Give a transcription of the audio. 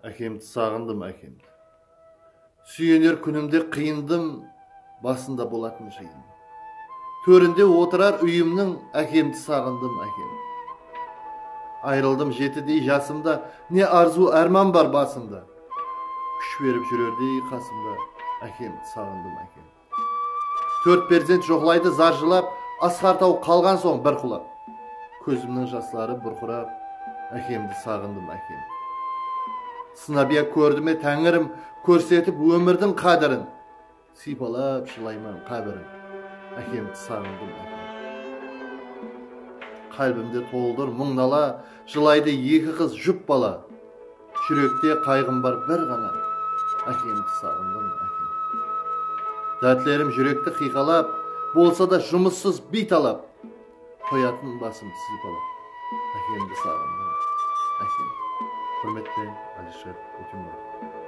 Әкемді сағындым, әкемді. Сүйенер күнімде қиындым, басында болатын жиын. Төрінде отырар үйімнің, әкемді сағындым, әкемді. Айрылдым жетідей жасымда, не арзу әрман бар басымда. Күш беріп жүрердей қасымда, әкемді сағындым, әкемді. Төрт перзент жоқлайды заржылап, асқартау қалған соң бір құлап. Көзімнің жаслары бұрқырап, әкемді сағындым, әкемді. Сынабия көрді ме тәңірім, көрсетіп өмірдің қадірін. Сипалап жылайман қабірін, әкемді сағындым, әкемді. Қалбімде толдыр мұңнала, жылайды екі қыз жұп бала. Жүректе қайғым бар бір ғана, әкемді сағындым, әкемді. Дәтлерім жүректі қиқалап, болса да жұмыссыз бит алап. Қоятын басым сипалап, әкемді сағындым, әкемді. Құрметпен Алишер Өтембаев.